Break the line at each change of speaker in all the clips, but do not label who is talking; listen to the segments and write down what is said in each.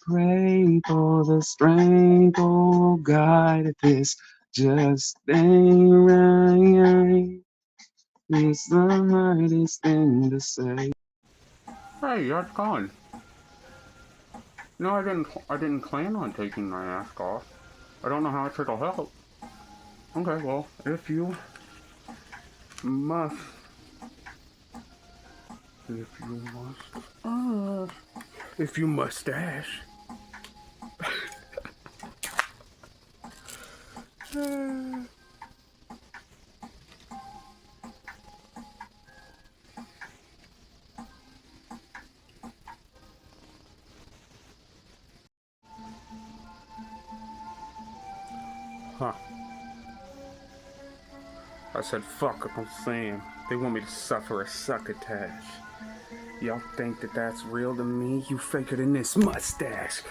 Pray for the strength, oh God, this just ain't right. It's the hardest thing to say. Hey, that's gone. No, I didn't. I didn't plan on taking my mask off. I don't know how much it'll help. Okay, well, if you must, if you mustache. Huh. I said, fuck, I'm saying. They want me to suffer a succotash. Y'all think that that's real to me? You faker than this mustache.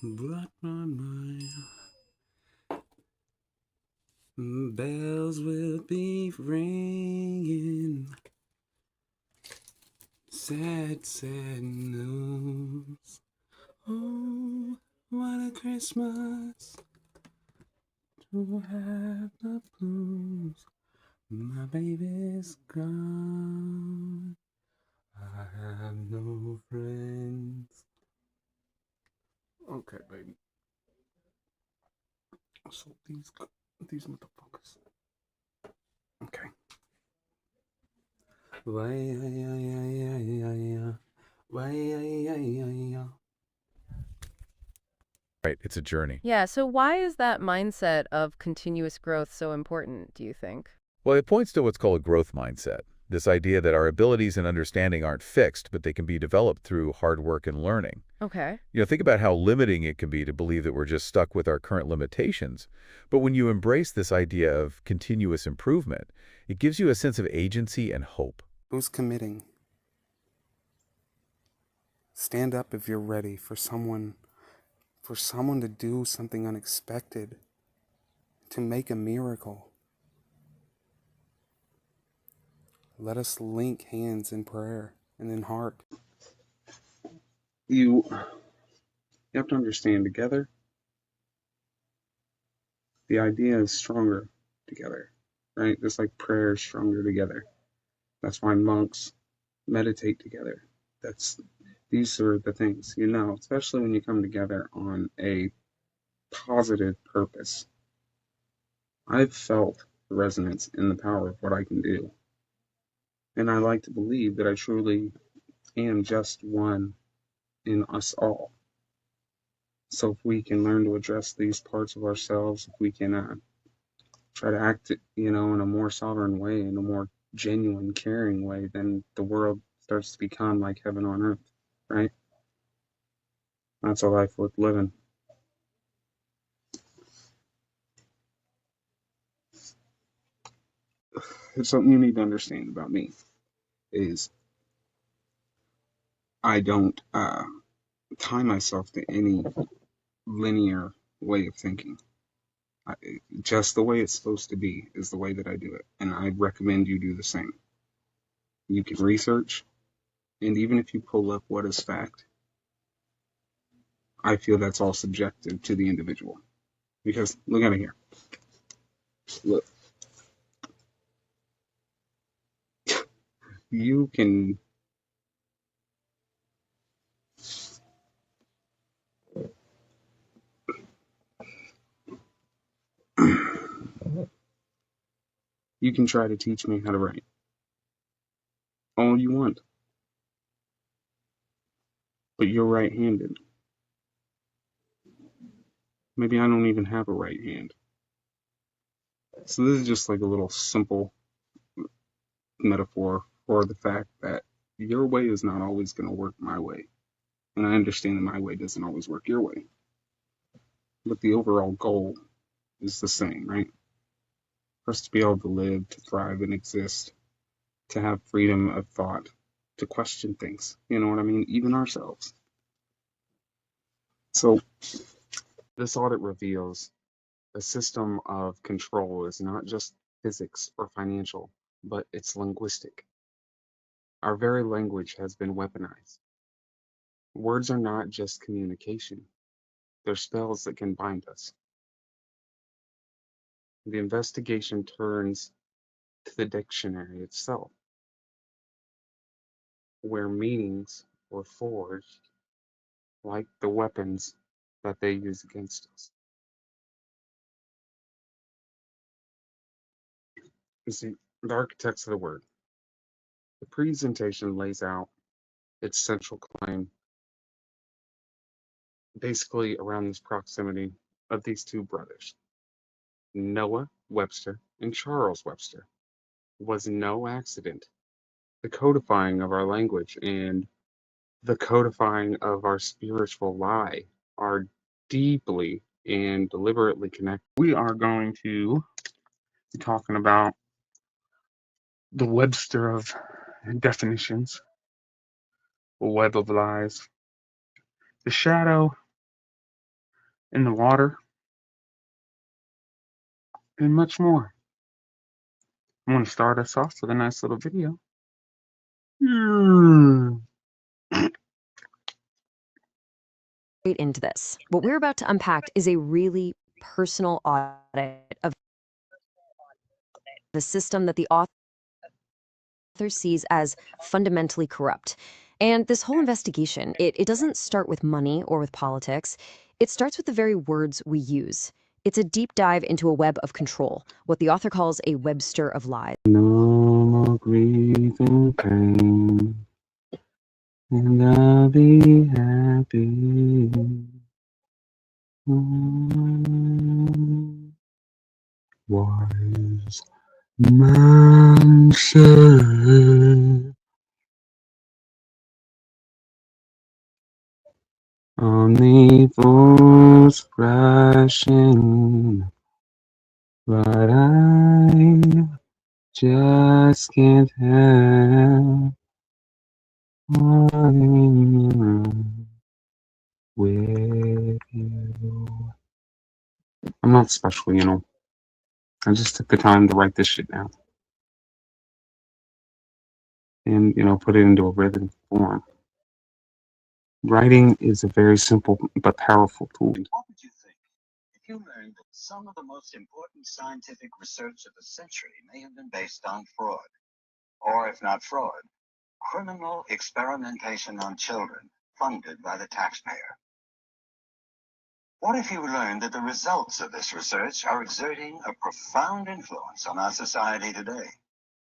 But my mind, bells will be ringing. Sad, sad news. Oh, what a Christmas to have the blues. My baby's gone. I have no friends. Okay, baby. So these motherfuckers. Okay.
Right, it's a journey.
Yeah, so why is that mindset of continuous growth so important, do you think?
Well, it points to what's called a growth mindset. This idea that our abilities and understanding aren't fixed, but they can be developed through hard work and learning.
Okay.
Think about how limiting it can be to believe that we're just stuck with our current limitations. But when you embrace this idea of continuous improvement, it gives you a sense of agency and hope.
Who's committing? Stand up if you're ready for someone to do something unexpected, to make a miracle. Let us link hands in prayer and in heart. You have to understand, together, the idea is stronger together, right? Just like prayer is stronger together. That's why monks meditate together. These are the things, especially when you come together on a positive purpose. I've felt the resonance in the power of what I can do. And I like to believe that I truly am just one in us all. So if we can learn to address these parts of ourselves, if we can try to act, in a more sovereign way, in a more genuine, caring way, then the world starts to become like heaven on earth, right? That's a life worth living. Something you need to understand about me is I don't tie myself to any linear way of thinking. Just the way it's supposed to be is the way that I do it. And I recommend you do the same. You can research, and even if you pull up what is fact, I feel that's all subjective to the individual. Because look at it here. Look, you can you can try to teach me how to write all you want, but you're right-handed. Maybe I don't even have a right hand. So this is just like a little simple metaphor for the fact that your way is not always going to work my way. And I understand that my way doesn't always work your way. But the overall goal is the same, right? For us to be able to live, to thrive, and exist, to have freedom of thought, to question things. You know what I mean? Even ourselves. So this audit reveals the system of control is not just physics or financial, but it's linguistic. Our very language has been weaponized. Words are not just communication, they're spells that can bind us. The investigation turns to the dictionary itself, where meanings were forged like the weapons that they use against us. You see, the architects of the word. The presentation lays out its central claim basically around this proximity of these two brothers. Noah Webster and Charles Webster was no accident. The codifying of our language and the codifying of our spiritual lie are deeply and deliberately connected. We are going to be talking about the Webster of definitions, the web of lies, the shadow in the water, and much more. I'm going to start us off with a nice little video.
Into this. What we're about to unpack is a really personal audit of the system that the author sees as fundamentally corrupt. And this whole investigation, it doesn't start with money or with politics. It starts with the very words we use. It's a deep dive into a web of control, what the author calls a Webster of lies.
No more grief and pain, and I'll be happy. Wise man said, on the force crashing, but I just can't help falling with you. I'm not special, you know. I just took the time to write this shit down and, put it into a written form. Writing is a very simple but powerful tool.
What would you think if you learned that some of the most important scientific research of the century may have been based on fraud? Or if not fraud, criminal experimentation on children funded by the taxpayer? What if you learned that the results of this research are exerting a profound influence on our society today,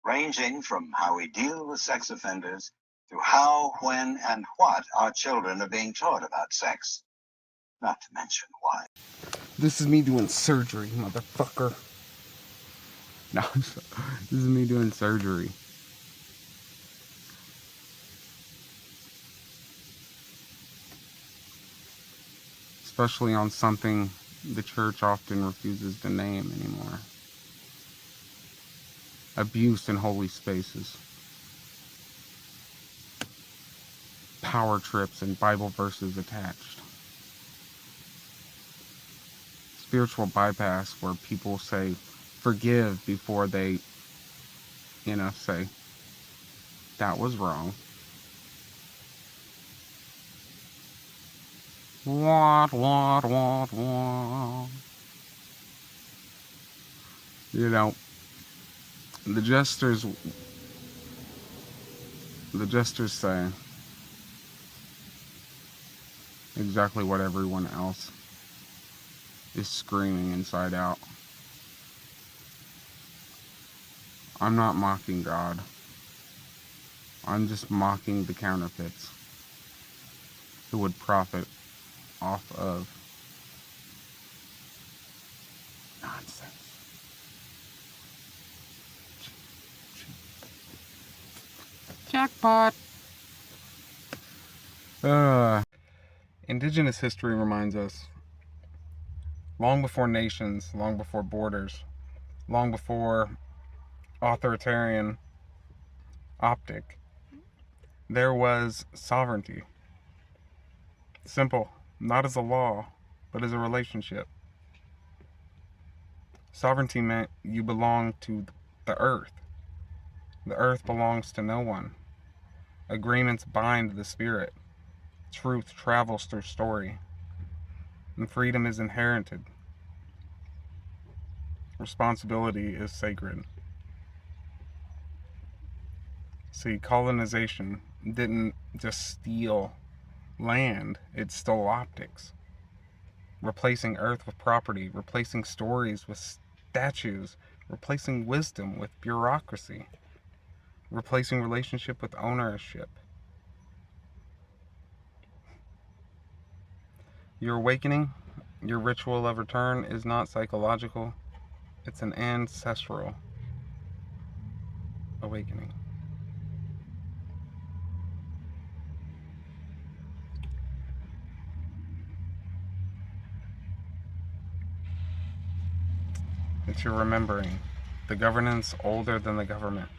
ranging from how we deal with sex offenders to how, when, and what our children are being taught about sex, not to mention why?
This is me doing surgery, motherfucker. No, this is me doing surgery. Especially on something the church often refuses to name anymore. Abuse in holy spaces. Power trips and Bible verses attached. Spiritual bypass where people say forgive before they, say that was wrong. What? You know, the jesters say exactly what everyone else is screaming inside out. I'm not mocking God. I'm just mocking the counterfeits who would profit off of nonsense. Jackpot! Indigenous history reminds us, long before nations, long before borders, long before authoritarian optic, there was sovereignty. Simple, not as a law, but as a relationship. Sovereignty meant you belong to the earth. The earth belongs to no one. Agreements bind the spirit. Truth travels through story. And freedom is inherited. Responsibility is sacred. See, colonization didn't just steal land, it stole optics. Replacing earth with property, replacing stories with statues, replacing wisdom with bureaucracy, replacing relationship with ownership. Your awakening, your ritual of return is not psychological, it's an ancestral awakening. It's your remembering. The governance older than the government.